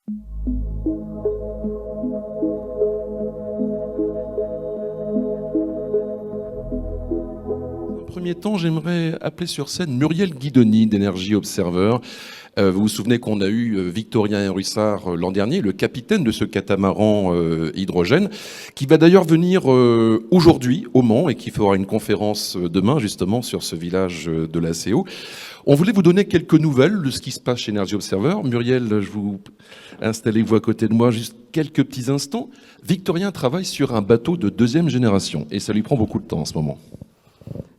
Dans un premier temps, j'aimerais appeler sur scène Muriel Guidoni d'Energy Observer. Vous vous souvenez qu'on a eu Victorien Henruissard l'an dernier, le capitaine de ce catamaran hydrogène, qui va d'ailleurs venir aujourd'hui au Mans et qui fera une conférence demain justement sur ce village de l'ACO. On voulait vous donner quelques nouvelles de ce qui se passe chez Energy Observer. Muriel, je vous installez-vous à côté de moi juste quelques petits instants. Victorien travaille sur un bateau de 2e génération et ça lui prend beaucoup de temps en ce moment.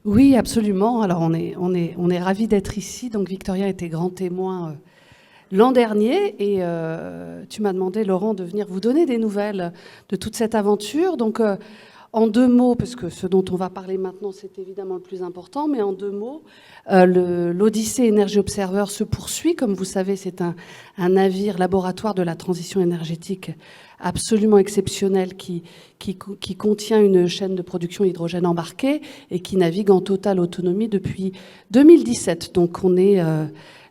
Oui, absolument. Alors on est ravis d'être ici. Donc Victorien était grand témoin l'an dernier et tu m'as demandé, Laurent, de venir vous donner des nouvelles de toute cette aventure. Donc en 2 mots, parce que ce dont on va parler maintenant, c'est évidemment le plus important, mais en 2 mots, l'Odyssée Energy Observer se poursuit. Comme vous savez, c'est un navire laboratoire de la transition énergétique absolument exceptionnel qui contient une chaîne de production hydrogène embarquée et qui navigue en totale autonomie depuis 2017. Donc on est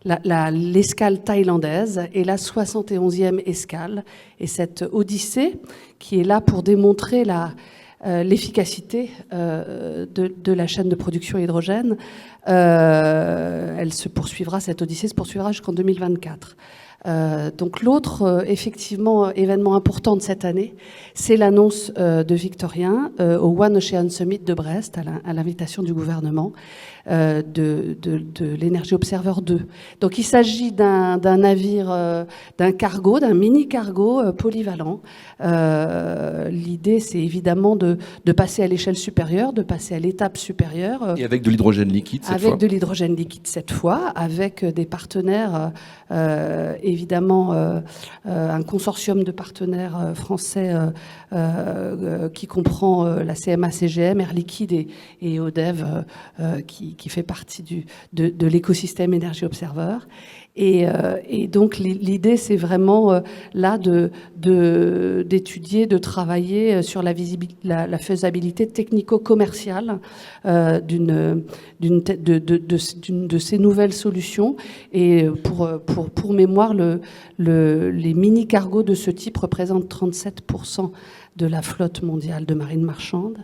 l'escale thaïlandaise et la 71e escale. Et cette Odyssée qui est là pour démontrer l'efficacité de la chaîne de production hydrogène, cette Odyssée se poursuivra jusqu'en 2024. Donc l'autre, effectivement, événement important de cette année, c'est l'annonce de Victorien au One Ocean Summit de Brest, à l'invitation du gouvernement, de l'Energy Observer 2. Donc il s'agit d'un navire, d'un cargo, d'un mini-cargo polyvalent. L'idée, c'est évidemment de passer à l'échelle supérieure, de passer à l'étape supérieure. Et avec de l'hydrogène liquide cette fois. Avec de l'hydrogène liquide cette fois, avec des partenaires, évidemment, un consortium de partenaires français qui comprend la CMA-CGM, Air Liquide et ODEV, qui fait partie de l'écosystème Energy Observer. Et donc l'idée, c'est vraiment là d'étudier, de travailler sur la faisabilité technico-commerciale de ces nouvelles solutions. Et pour mémoire, les mini-cargos de ce type représentent 37% de la flotte mondiale de marine marchande.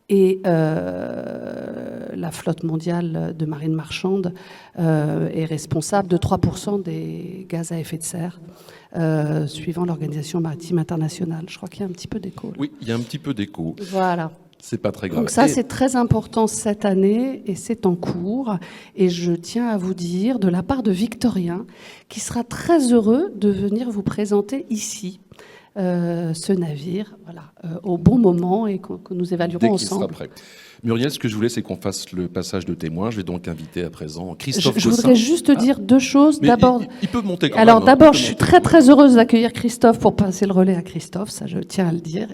Et la flotte mondiale de marine marchande est responsable de 3% des gaz à effet de serre, suivant l'Organisation maritime internationale. Je crois qu'il y a un petit peu d'écho. Oui, il y a un petit peu d'écho. Voilà. C'est pas très grave. Donc ça, c'est très important cette année et c'est en cours. Et je tiens à vous dire, de la part de Victorien, qui sera très heureux de venir vous présenter ici ce navire, voilà, au bon moment et que nous évaluerons ensemble. Sera prêt. Muriel, ce que je voulais, c'est qu'on fasse le passage de témoin. Je vais donc inviter à présent Christophe Je voudrais juste dire 2 choses. D'abord, il peut monter quand alors même. d'abord, je suis très heureuse d'accueillir Christophe pour passer le relais à Christophe. Ça, je tiens à le dire.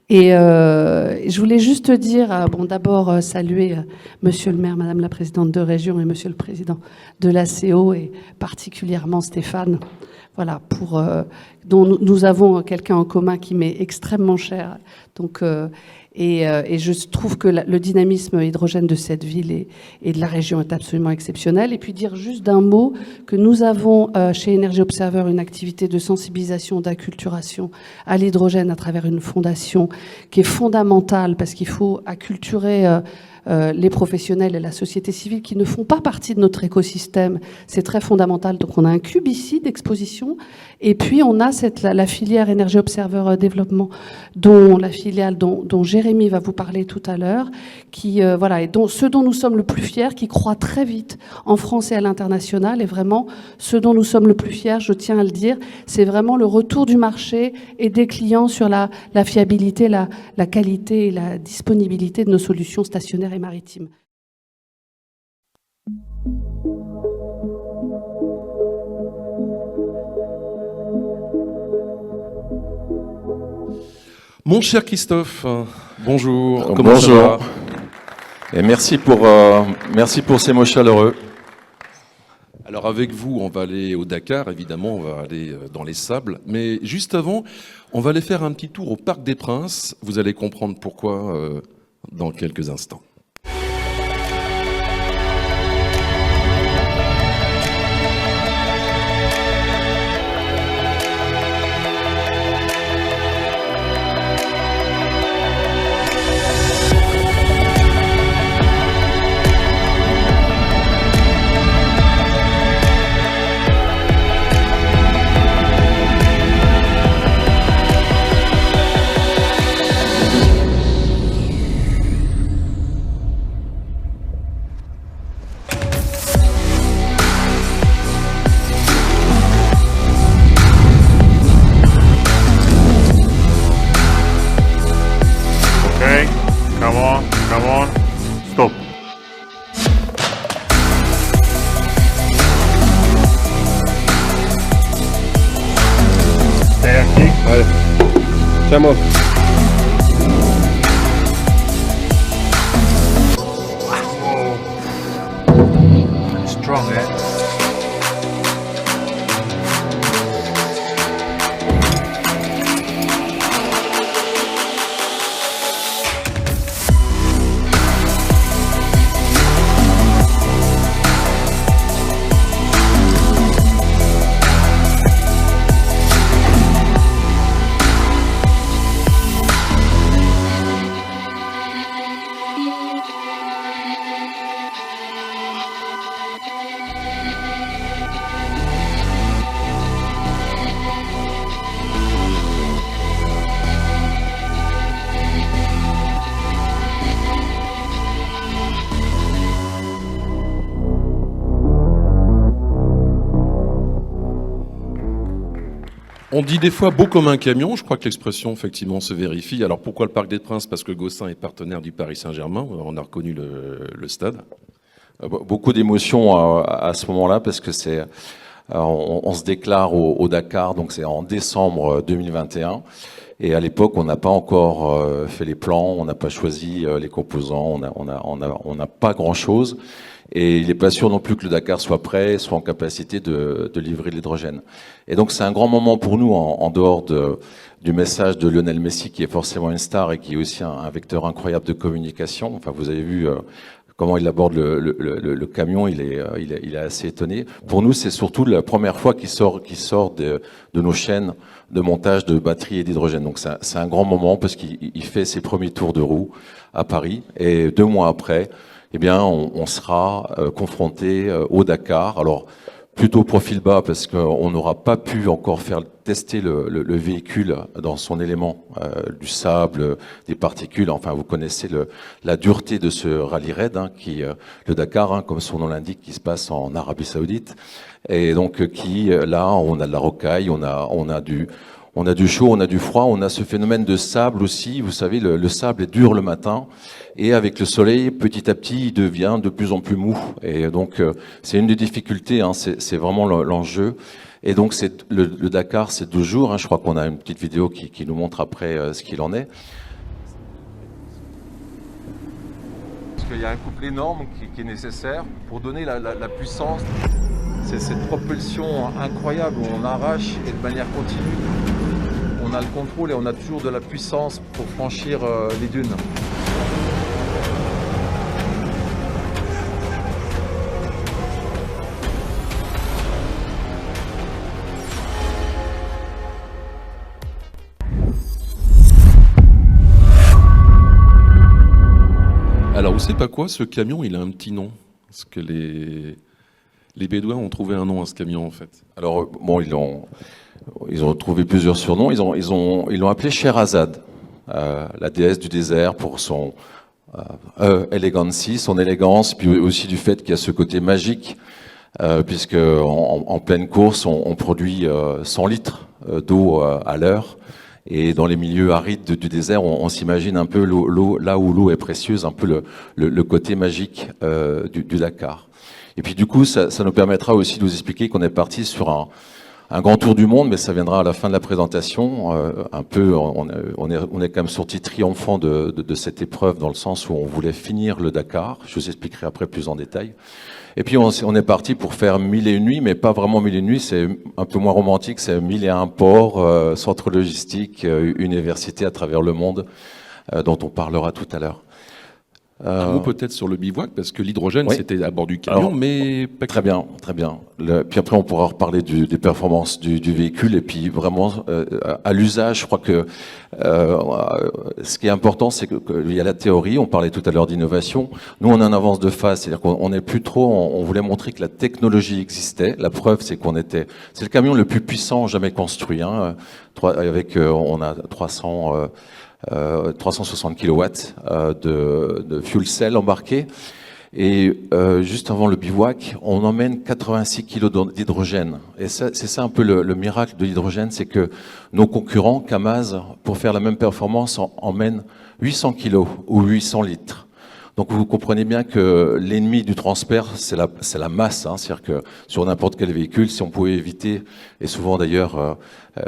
Et je voulais juste dire, d'abord saluer Monsieur le maire, Madame la présidente de région et Monsieur le président de l'ACO et particulièrement Stéphane. Voilà, dont nous avons quelqu'un en commun qui m'est extrêmement cher. Donc, et je trouve que le dynamisme hydrogène de cette ville et de la région est absolument exceptionnel. Et puis dire juste d'un mot que nous avons chez Energy Observer une activité de sensibilisation, d'acculturation à l'hydrogène à travers une fondation qui est fondamentale parce qu'il faut acculturer les professionnels et la société civile qui ne font pas partie de notre écosystème. C'est très fondamental. Donc on a un cube ici d'exposition et puis on a la filière Energy Observer Développement dont Jérémy va vous parler tout à l'heure, et ce dont nous sommes le plus fiers, qui croît très vite en France et à l'international, et vraiment ce dont nous sommes le plus fiers, je tiens à le dire, c'est vraiment le retour du marché et des clients sur la fiabilité, la qualité et la disponibilité de nos solutions stationnaires et maritimes. Mon cher Christophe, bonjour. Comment ça va ? Et merci pour ces mots chaleureux. Alors avec vous, on va aller au Dakar, évidemment, on va aller dans les sables. Mais juste avant, on va aller faire un petit tour au Parc des Princes. Vous allez comprendre pourquoi dans quelques instants. Come on. Strong, eh? On dit des fois beau comme un camion, je crois que l'expression effectivement se vérifie. Alors pourquoi le Parc des Princes? Parce que Gosselin est partenaire du Paris Saint-Germain, on a reconnu le stade. Beaucoup d'émotions à ce moment-là parce que on se déclare au Dakar, donc c'est en décembre 2021. Et à l'époque, on n'a pas encore fait les plans, on n'a pas choisi les composants, on n'a pas grand-chose. Et il n'est pas sûr non plus que le Dakar soit prêt, soit en capacité de livrer de l'hydrogène. Et donc c'est un grand moment pour nous, en dehors du message de Lionel Messi, qui est forcément une star et qui est aussi un vecteur incroyable de communication. Enfin, vous avez vu comment il aborde le camion, il est assez étonné. Pour nous, c'est surtout la première fois qu'il sort de nos chaînes de montage de batteries et d'hydrogène. Donc c'est un grand moment parce qu'il fait ses premiers tours de roue à Paris. Et 2 mois après, eh bien, on sera confronté au Dakar. Alors, plutôt profil bas parce qu'on n'aura pas pu encore faire tester le véhicule dans son élément, du sable, des particules. Enfin, vous connaissez la dureté de ce rallye raid, le Dakar, comme son nom l'indique, qui se passe en Arabie Saoudite. Et donc, là, on a de la rocaille, on a du chaud, on a du froid, on a ce phénomène de sable aussi. Vous savez, le sable est dur le matin et avec le soleil, petit à petit, il devient de plus en plus mou. Et donc, c'est une des difficultés, c'est vraiment l'enjeu. Et donc, le Dakar, c'est 2 jours. Je crois qu'on a une petite vidéo qui nous montre après ce qu'il en est. Parce qu'il y a un couple énorme qui est nécessaire pour donner la puissance. C'est cette propulsion incroyable où on arrache et de manière continue. On a le contrôle et on a toujours de la puissance pour franchir les dunes. Alors vous savez pas quoi, ce camion il a un petit nom, parce que les Bédouins ont trouvé un nom à ce camion en fait. Alors bon, ils ont trouvé plusieurs surnoms. Ils l'ont appelé Sherazade, la déesse du désert, pour son elegancy, son élégance, puis aussi du fait qu'il y a ce côté magique, puisque en pleine course, on produit 100 litres d'eau à l'heure. Et dans les milieux arides du désert, on s'imagine un peu l'eau, là où l'eau est précieuse, un peu le côté magique du Dakar. Et puis du coup, ça nous permettra aussi de vous expliquer qu'on est parti sur un grand tour du monde, mais ça viendra à la fin de la présentation. Un peu, on est quand même sorti triomphant de cette épreuve, dans le sens où on voulait finir le Dakar. Je vous expliquerai après plus en détail. Et puis on est parti pour faire 1001 nuits, mais pas vraiment 1001 nuits, c'est un peu moins romantique, c'est 1001 ports, centres logistiques, universités à travers le monde, dont on parlera tout à l'heure. Un mot peut-être sur le bivouac, parce que l'hydrogène, oui. C'était à bord du camion, alors, mais pas très bien, très bien. Puis après, on pourra reparler des performances du véhicule, et puis vraiment, à l'usage, je crois que ce qui est important, c'est qu'il y a la théorie, on parlait tout à l'heure d'innovation. Nous, on a une avance de phase, c'est-à-dire qu'on n'est plus trop, on voulait montrer que la technologie existait. La preuve, c'est c'est le camion le plus puissant jamais construit, on a 360 kW de fuel cell embarqué. Et juste avant le bivouac, on emmène 86 kg d'hydrogène. Et c'est ça un peu le miracle de l'hydrogène, c'est que nos concurrents, Kamaz, pour faire la même performance, emmènent 800 kg ou 800 litres. Donc vous comprenez bien que l'ennemi du transfert, c'est la masse. Hein. C'est-à-dire que sur n'importe quel véhicule, si on pouvait éviter, et souvent d'ailleurs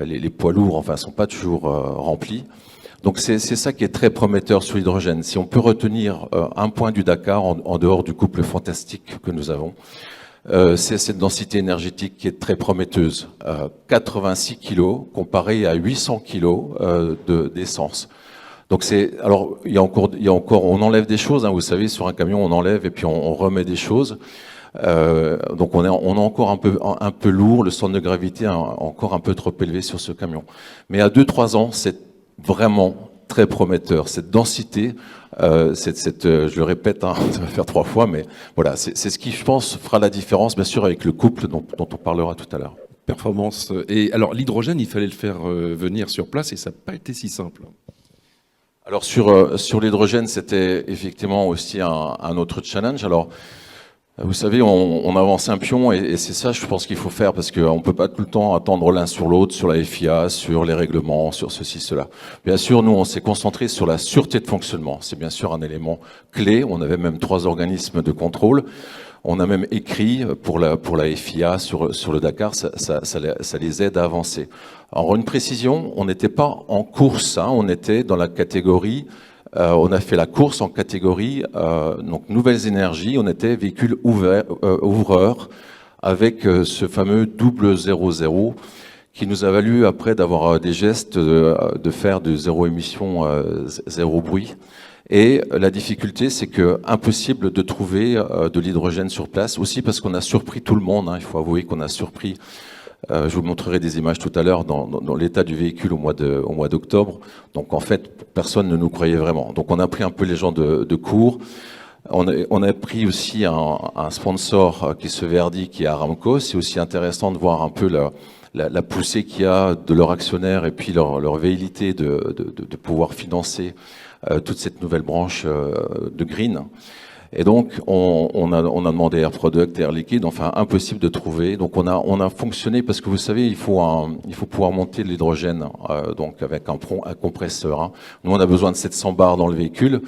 les poids lourds, enfin, sont pas toujours remplis. Donc c'est ça qui est très prometteur sur l'hydrogène. Si on peut retenir un point du Dakar en dehors du couple fantastique que nous avons, c'est cette densité énergétique qui est très prometteuse. 86 kilos comparé à 800 kilos d'essence. Donc alors il y a encore, on enlève des choses. Hein, vous savez, sur un camion, on enlève et puis on remet des choses. Donc on est encore un peu lourd. Le centre de gravité est encore un peu trop élevé sur ce camion. Mais à 2-3 ans, c'est vraiment très prometteur. Cette densité, je le répète, hein, ça va faire 3 fois, mais voilà, c'est ce qui, je pense, fera la différence, bien sûr, avec le couple dont on parlera tout à l'heure. Performance. Et alors l'hydrogène, il fallait le faire venir sur place et ça n'a pas été si simple. Alors sur l'hydrogène, c'était effectivement aussi un autre challenge. Alors vous savez, on avance un pion et c'est ça, je pense qu'il faut faire parce qu'on ne peut pas tout le temps attendre l'un sur l'autre, sur la FIA, sur les règlements, sur ceci, cela. Bien sûr, nous, on s'est concentré sur la sûreté de fonctionnement. C'est bien sûr un élément clé. On avait même 3 organismes de contrôle. On a même écrit pour la FIA sur le Dakar, ça les aide à avancer. Alors une précision, on n'était pas en course, hein, on était dans la catégorie, on a fait la course en catégorie donc nouvelles énergies, on était véhicule ouvreur avec ce fameux double 00 qui nous a valu après d'avoir des gestes de faire de zéro émission, zéro bruit. Et la difficulté, c'est que impossible de trouver de l'hydrogène sur place, aussi parce qu'on a surpris tout le monde. Hein, il faut avouer qu'on a surpris. Je vous montrerai des images tout à l'heure dans l'état du véhicule au mois d'octobre. Donc en fait, personne ne nous croyait vraiment. Donc on a pris un peu les gens de court. On a pris aussi un sponsor qui se verdit, qui est Aramco. C'est aussi intéressant de voir un peu la poussée qu'il y a de leurs actionnaires et puis leur velléité de pouvoir financer toute cette nouvelle branche de Green. Et donc, on a demandé Air Product, Air Liquide, enfin impossible de trouver. Donc, on a fonctionné parce que vous savez, il faut pouvoir monter de l'hydrogène, donc avec un compresseur. Hein. Nous, on a besoin de 700 bars dans le véhicule.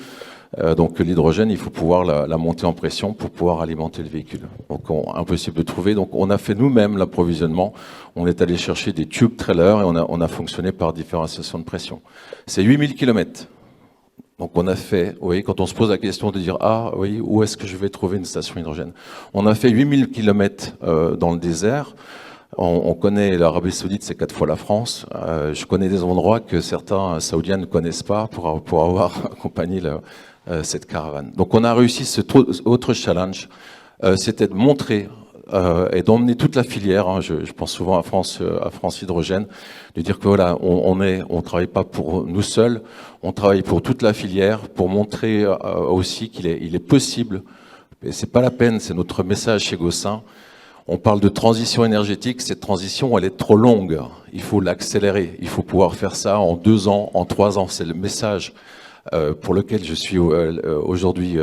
Donc, l'hydrogène, il faut pouvoir la monter en pression pour pouvoir alimenter le véhicule. Donc, impossible de trouver. Donc, on a fait nous-mêmes l'approvisionnement. On est allé chercher des tube trailers et on a fonctionné par différenciation de pression. C'est 8000 km. Donc on a fait, vous voyez, quand on se pose la question de dire « Ah oui, où est-ce que je vais trouver une station hydrogène ?» On a fait 8000 km dans le désert. On connaît l'Arabie Saoudite, c'est 4 fois la France. Je connais des endroits que certains Saoudiens ne connaissent pas pour avoir accompagné cette caravane. Donc on a réussi cet autre challenge, c'était de montrer et d'emmener toute la filière, hein, je pense souvent à France Hydrogène, de dire que voilà, on travaille pas pour nous seuls, on travaille pour toute la filière, pour montrer aussi qu'il est possible, et c'est pas la peine, c'est notre message chez Gossin. On parle de transition énergétique, cette transition elle est trop longue, il faut l'accélérer, il faut pouvoir faire ça en 2 ans, en 3 ans, c'est le message pour lequel je suis aujourd'hui,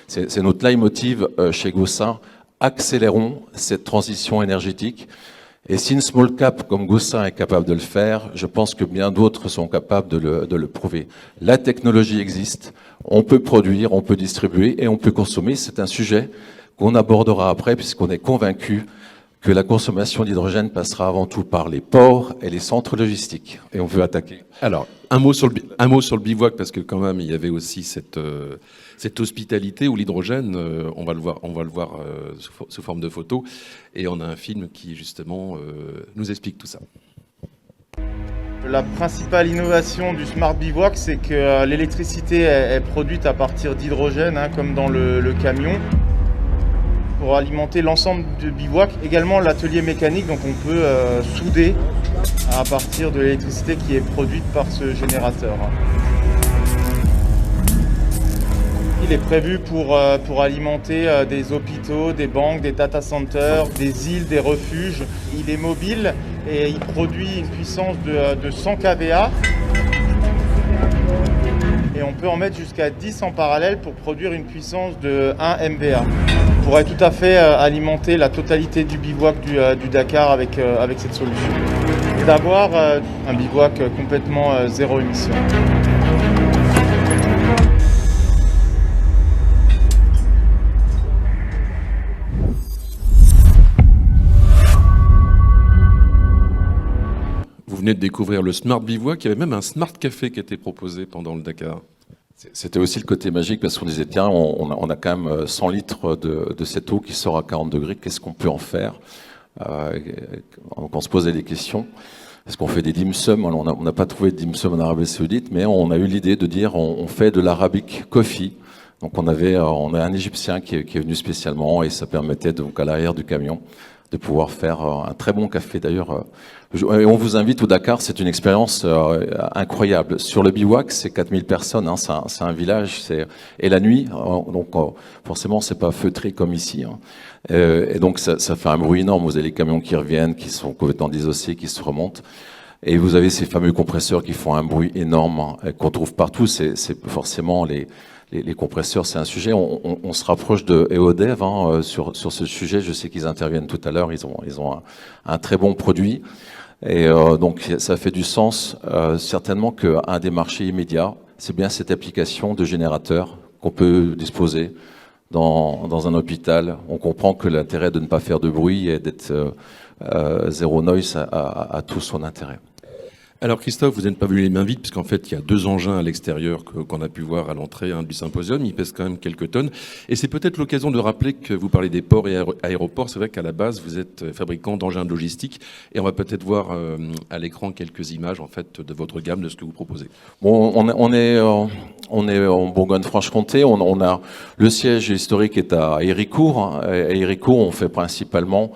c'est notre leitmotiv chez Gossin. Accélérons cette transition énergétique. Et si une small cap comme Gossin est capable de le faire, je pense que bien d'autres sont capables de le prouver. La technologie existe, on peut produire, on peut distribuer et on peut consommer. C'est un sujet qu'on abordera après puisqu'on est convaincu que la consommation d'hydrogène passera avant tout par les ports et les centres logistiques. Et on veut attaquer. Alors, un mot sur le bivouac, parce que quand même, il y avait aussi cette hospitalité où l'hydrogène, on va le voir sous forme de photo, et on a un film qui, justement, nous explique tout ça. La principale innovation du Smart Bivouac, c'est que l'électricité est produite à partir d'hydrogène, hein, comme dans le camion, pour alimenter l'ensemble du bivouac. Également l'atelier mécanique, donc on peut souder à partir de l'électricité qui est produite par ce générateur. Il est prévu pour alimenter des hôpitaux, des banques, des data centers, des îles, des refuges. Il est mobile et il produit une puissance de 100 kVA. Et on peut en mettre jusqu'à 10 en parallèle pour produire une puissance de 1 MVA. On pourrait tout à fait alimenter la totalité du bivouac du Dakar avec cette solution. Et d'avoir un bivouac complètement zéro émission. venez de découvrir le Smart Bivouac. Il y avait même un Smart Café qui a été proposé pendant le Dakar. C'était aussi le côté magique parce qu'on disait, tiens, on a quand même 100 litres de cette eau qui sort à 40 degrés, qu'est-ce qu'on peut en faire? Donc on se posait des questions. Est-ce qu'on fait des dim sum? On n'a pas trouvé de dim sum en Arabie Saoudite, mais on a eu l'idée de dire on fait de l'Arabic Coffee. Donc on a un Égyptien qui est venu spécialement et ça permettait donc à l'arrière du camion de pouvoir faire un très bon café. D'ailleurs, on vous invite au Dakar, c'est une expérience incroyable. Sur le bivouac, c'est 4000 personnes, hein, c'est un village, et la nuit, donc forcément c'est pas feutré comme ici. Hein. Et donc ça fait un bruit énorme. Vous avez les camions qui reviennent, qui sont complètement désossés, qui se remontent. Et vous avez ces fameux compresseurs qui font un bruit énorme, hein, qu'on trouve partout. C'est forcément les compresseurs, c'est un sujet. On se rapproche de EODev hein, sur ce sujet. Je sais qu'ils interviennent tout à l'heure. Ils ont un très bon produit. Et donc ça fait du sens. Certainement qu'un des marchés immédiats, c'est bien cette application de générateur qu'on peut disposer dans un hôpital. On comprend que l'intérêt de ne pas faire de bruit et d'être zéro noise a tout son intérêt. Alors Christophe, vous n'êtes pas venu les mains vides, puisqu'en fait il y a 2 engins à l'extérieur qu'on a pu voir à l'entrée du symposium. Ils pèsent quand même quelques tonnes. Et c'est peut-être l'occasion de rappeler que vous parlez des ports et aéroports. C'est vrai qu'à la base vous êtes fabricant d'engins de logistique, et on va peut-être voir à l'écran quelques images en fait de votre gamme, de ce que vous proposez. Bon, on est en Bourgogne-Franche-Comté. On a le siège historique est à Héricourt. À Héricourt, on fait principalement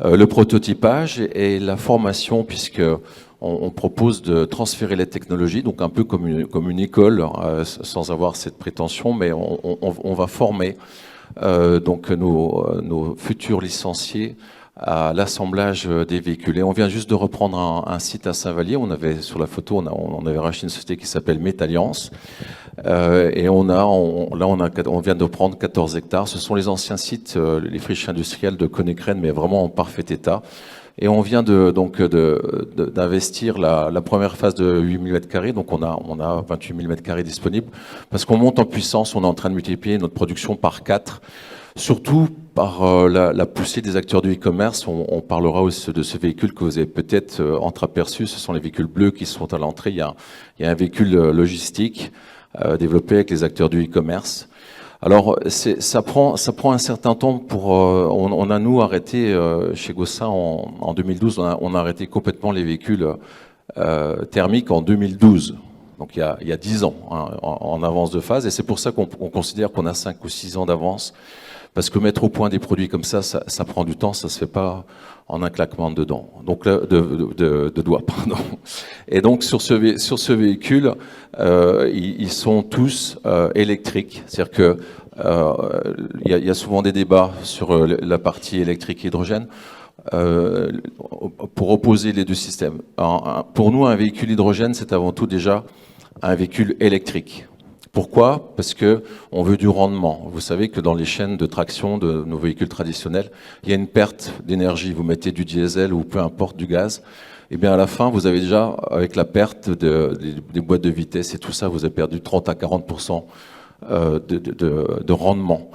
le prototypage et la formation, puisque on propose de transférer les technologies, donc un peu comme une école, sans avoir cette prétention, mais on va former donc nos futurs licenciés à l'assemblage des véhicules. Et on vient juste de reprendre un site à Saint-Vallier. On avait sur la photo, on avait racheté une société qui s'appelle Métalliance, et on vient de prendre 14 hectares. Ce sont les anciens sites, les friches industrielles de Konecranes, mais vraiment en parfait état. Et on vient d'investir la première phase de 8 000 m², donc on a 28 000 m² disponibles, parce qu'on monte en puissance, on est en train de multiplier notre production par 4, surtout par la poussée des acteurs du e-commerce. On parlera aussi de ce véhicule que vous avez peut-être entreaperçu, ce sont les véhicules bleus qui sont à l'entrée. Il y a un véhicule logistique développé avec les acteurs du e-commerce. Alors, ça prend un certain temps pour. On a nous arrêté chez Gossin en 2012. On a arrêté complètement les véhicules thermiques en 2012. Donc il y a 10 ans hein, en avance de phase. Et c'est pour ça qu'on considère qu'on a 5 ou 6 ans d'avance. Parce que mettre au point des produits comme ça prend du temps. Ça se fait pas en un claquement de dents. Donc de doigts, pardon. Et donc sur ce véhicule, ils sont tous électriques. C'est-à-dire que il y a souvent des débats sur la partie électrique et hydrogène pour opposer les deux systèmes. Pour nous, un véhicule hydrogène, c'est avant tout déjà un véhicule électrique. Pourquoi? Parce que on veut du rendement. Vous savez que dans les chaînes de traction de nos véhicules traditionnels, il y a une perte d'énergie. Vous mettez du diesel ou peu importe du gaz, et bien à la fin, vous avez déjà, avec la perte des boîtes de vitesse et tout ça, vous avez perdu 30 à 40% de rendement.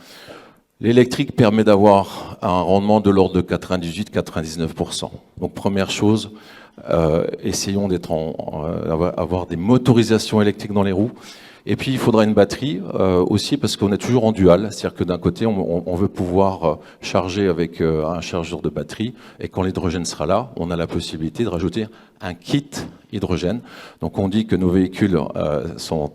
L'électrique permet d'avoir un rendement de l'ordre de 98-99%. Donc première chose, essayons avoir des motorisations électriques dans les roues. Et puis il faudra une batterie aussi, parce qu'on est toujours en dual, c'est-à-dire que d'un côté on veut pouvoir charger avec un chargeur de batterie, et quand l'hydrogène sera là, on a la possibilité de rajouter un kit hydrogène. Donc on dit que nos véhicules sont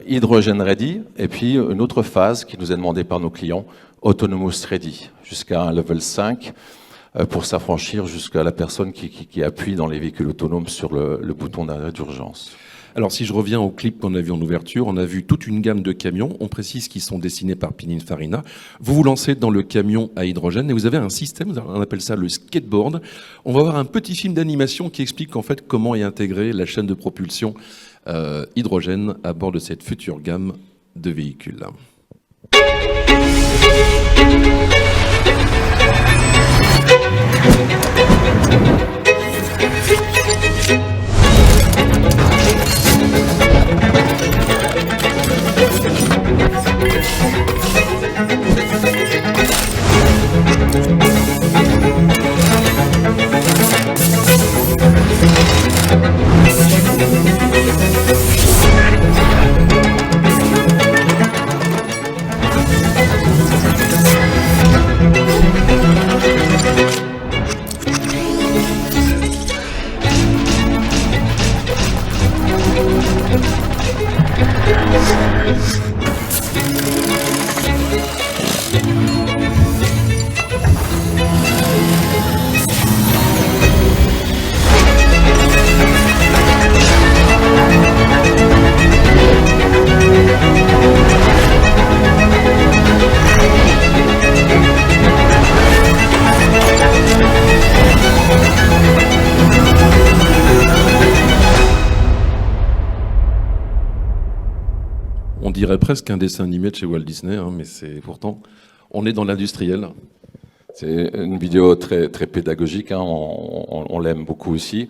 hydrogène ready, et puis une autre phase qui nous est demandée par nos clients, autonomous ready, jusqu'à un level 5, pour s'affranchir jusqu'à la personne qui appuie dans les véhicules autonomes sur le bouton d'arrêt d'urgence. Alors si je reviens au clip qu'on a vu en ouverture, on a vu toute une gamme de camions, on précise qu'ils sont dessinés par Pininfarina. Vous vous lancez dans le camion à hydrogène et vous avez un système, on appelle ça le skateboard. On va voir un petit film d'animation qui explique en fait comment est intégrée la chaîne de propulsion hydrogène à bord de cette future gamme de véhicules. dirait presque un dessin animé de chez Walt Disney, hein, mais c'est pourtant, on est dans l'industriel. C'est une vidéo très, très pédagogique, hein, on l'aime beaucoup aussi.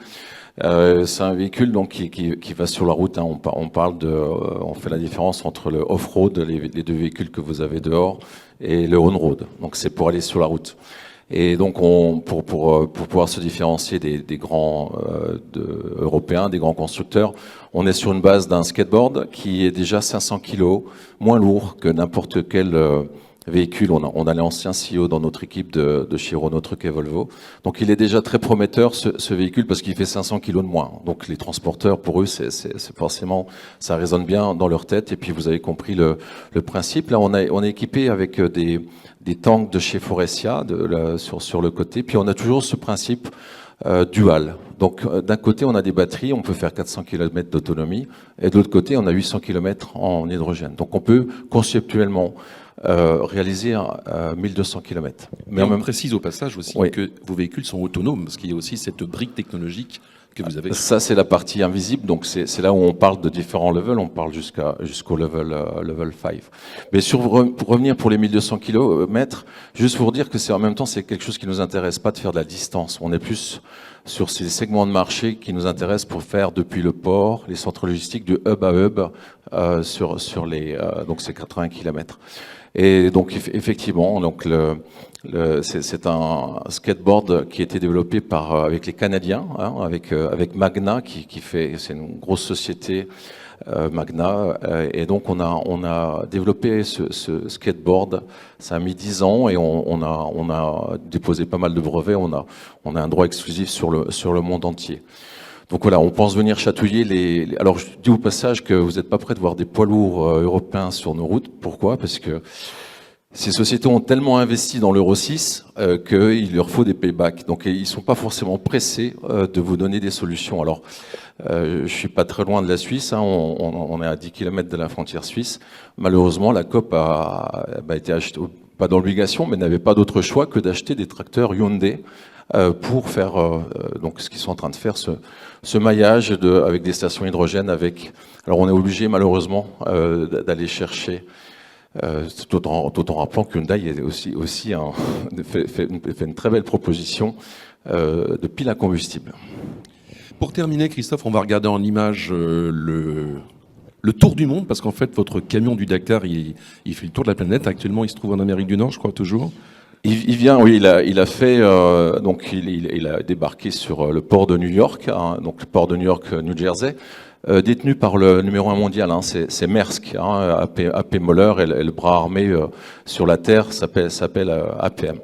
C'est un véhicule donc qui va sur la route. Hein, on fait la différence entre le off-road, les deux véhicules que vous avez dehors, et le on-road. Donc c'est pour aller sur la route. Et donc pour pouvoir se différencier des grands européens, des grands constructeurs, on est sur une base d'un skateboard qui est déjà 500 kg moins lourd que n'importe quel véhicule. On a l'ancien CEO dans notre équipe de chez Renault Truck et Volvo. Donc il est déjà très prometteur ce véhicule parce qu'il fait 500 kg de moins. Donc les transporteurs, pour eux, c'est forcément, ça résonne bien dans leur tête. Et puis vous avez compris le principe. Là, on est équipé avec des tanks de chez Forestia sur le côté. Puis on a toujours ce principe dual. Donc d'un côté, on a des batteries, on peut faire 400 km d'autonomie. Et de l'autre côté, on a 800 km en hydrogène. Donc on peut conceptuellement réaliser 1200 km. Mais on précise au passage aussi oui. que vos véhicules sont autonomes, parce qu'il y a aussi cette brique technologique que vous avez. Ça, c'est la partie invisible, donc c'est là où on parle de différents levels, on parle jusqu'au level 5. Mais pour revenir pour les 1200 km, juste pour dire que c'est en même temps, c'est quelque chose qui nous intéresse pas de faire de la distance. On est plus sur ces segments de marché qui nous intéressent pour faire depuis le port, les centres logistiques, de hub à hub, sur les, donc c'est 80 km. Et donc effectivement, donc c'est un skateboard qui a été développé avec les Canadiens, hein, avec Magna c'est une grosse société Magna, et donc on a développé ce skateboard. Ça a mis 10 ans et on a déposé pas mal de brevets. On a un droit exclusif sur le monde entier. Donc voilà, on pense venir chatouiller Alors je dis au passage que vous n'êtes pas prêts de voir des poids lourds européens sur nos routes. Pourquoi ? Parce que ces sociétés ont tellement investi dans l'Euro 6 qu'il leur faut des paybacks. Donc ils sont pas forcément pressés de vous donner des solutions. Alors je suis pas très loin de la Suisse, hein, on est à 10 km de la frontière suisse. Malheureusement, la COP a été achetée, pas d'obligation, mais n'avait pas d'autre choix que d'acheter des tracteurs Hyundai pour faire donc ce qu'ils sont en train de faire, ce maillage avec des stations hydrogène. Alors on est obligé malheureusement d'aller chercher, tout en rappelant que Hyundai est aussi fait une très belle proposition de pile à combustible. Pour terminer, Christophe, on va regarder en image le tour du monde, parce qu'en fait, votre camion du Dakar, il fait le tour de la planète. Actuellement, il se trouve en Amérique du Nord, je crois, toujours. Il vient, oui, il a fait, donc il a débarqué sur le port de New York, hein, donc le port de New York, New Jersey, détenu par le numéro 1 mondial, hein, c'est Maersk, hein, AP Moller, et le bras armé sur la terre s'appelle APM.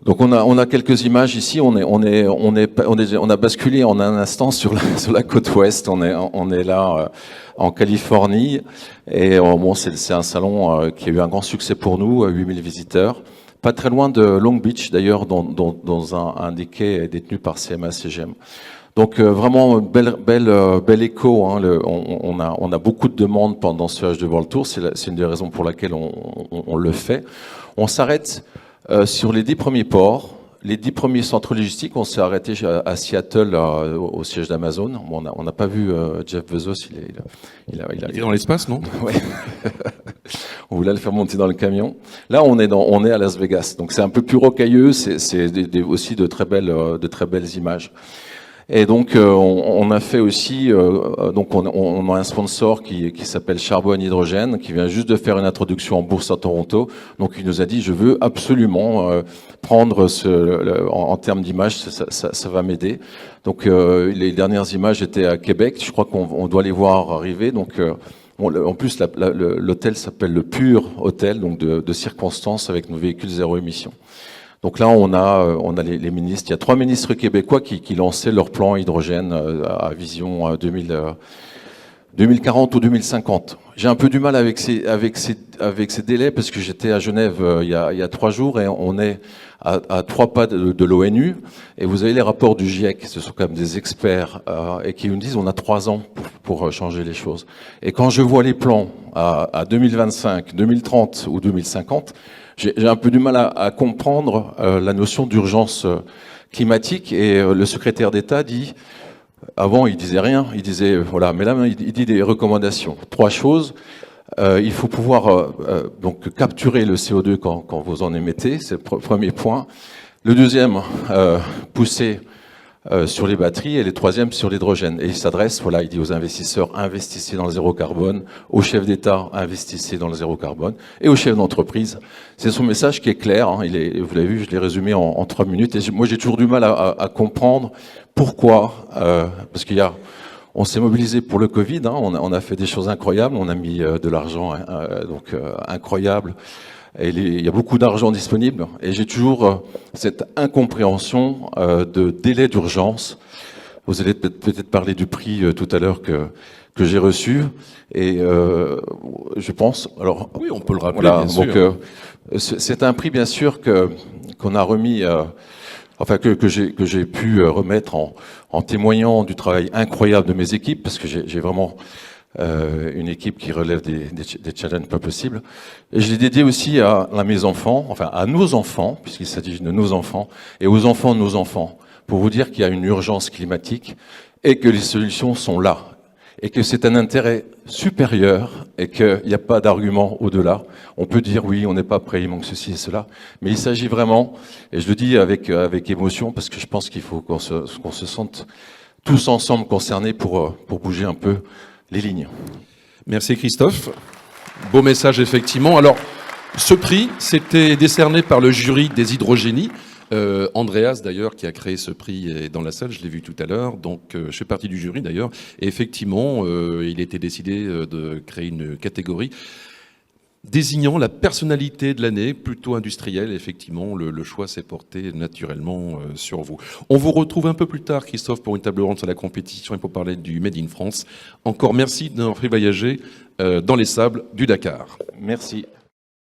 Donc on a quelques images ici. On a basculé en un instant sur la côte ouest. On est là en Californie, et bon, c'est un salon qui a eu un grand succès pour nous, 8000 visiteurs. Pas très loin de Long Beach, d'ailleurs, dans un des quais détenu par CMA-CGM. Donc vraiment bel écho. Hein, on a beaucoup de demandes pendant ce H2 World Tour. C'est une des raisons pour laquelle on le fait. On s'arrête sur les 10 premiers ports, les 10 premiers centres logistiques. On s'est arrêté à Seattle, au siège d'Amazon. Bon, on n'a pas vu Jeff Bezos. Il est dans l'espace, non? Ouais. On voulait le faire monter dans le camion. Là, on est à Las Vegas. Donc c'est un peu plus rocailleux. C'est aussi de très belles images. Et donc on a fait aussi, donc on a un sponsor qui s'appelle Charbonne Hydrogène, qui vient juste de faire une introduction en bourse à Toronto. Donc il nous a dit, je veux absolument prendre en termes d'image, ça va m'aider. Donc les dernières images étaient à Québec. Je crois qu'on doit les voir arriver. Donc en plus l'hôtel s'appelle le Pur Hôtel, donc de circonstances, avec nos véhicules zéro émission. Donc là, on a les ministres. Il y a 3 ministres québécois qui lançaient leur plan hydrogène à vision 2040 ou 2050. J'ai un peu du mal avec ces délais, parce que j'étais à Genève il y a 3 jours, et on est à 3 pas de l'ONU, et vous avez les rapports du GIEC, ce sont quand même des experts, et qui nous disent on a 3 ans pour changer les choses. Et quand je vois les plans à 2025, 2030 ou 2050, j'ai un peu du mal à comprendre la notion d'urgence climatique. Et le secrétaire d'État dit, avant il disait rien, il disait voilà, mais là il dit des recommandations. 3 choses. Il faut pouvoir donc capturer le CO2 quand vous en émettez, c'est le premier point. Le deuxième, pousser sur les batteries, et le troisième sur l'hydrogène. Et il s'adresse, voilà, il dit aux investisseurs, investissez dans le zéro carbone, aux chefs d'État, investissez dans le zéro carbone, et aux chefs d'entreprise. C'est son message qui est clair, hein, vous l'avez vu, je l'ai résumé en 3 minutes, et moi j'ai toujours du mal à comprendre pourquoi, parce on s'est mobilisé pour le Covid, hein, on a fait des choses incroyables, on a mis de l'argent incroyable, et il y a beaucoup d'argent disponible, et j'ai toujours cette incompréhension de délai d'urgence. Vous allez peut-être parler du prix tout à l'heure que j'ai reçu, et je pense, alors Oui, on peut le rappeler, voilà, bien donc sûr. c'est un prix bien sûr qu'on a remis, enfin que j'ai pu remettre en témoignant du travail incroyable de mes équipes, parce que j'ai vraiment une équipe qui relève des challenges pas possibles. Et je l'ai dédié aussi à mes enfants, enfin à nos enfants, puisqu'il s'agit de nos enfants, et aux enfants de nos enfants, pour vous dire qu'il y a une urgence climatique et que les solutions sont là, et que c'est un intérêt supérieur et qu'il n'y a pas d'argument au-delà. On peut dire oui, on n'est pas prêt, il manque ceci et cela, mais il s'agit vraiment, et je le dis avec émotion, parce que je pense qu'il faut qu'on se sente tous ensemble concernés pour bouger un peu les lignes. Merci Christophe. Beau message, effectivement. Alors, ce prix, c'était décerné par le jury des hydrogénies. Andreas, d'ailleurs, qui a créé ce prix, est dans la salle, je l'ai vu tout à l'heure. Donc, je fais partie du jury, d'ailleurs. Et effectivement, il a été décidé de créer une catégorie désignant la personnalité de l'année, plutôt industrielle. Effectivement, le choix s'est porté naturellement sur vous. On vous retrouve un peu plus tard, Christophe, pour une table ronde sur la compétition et pour parler du Made in France. Encore merci d'avoir fait voyager dans les sables du Dakar. Merci.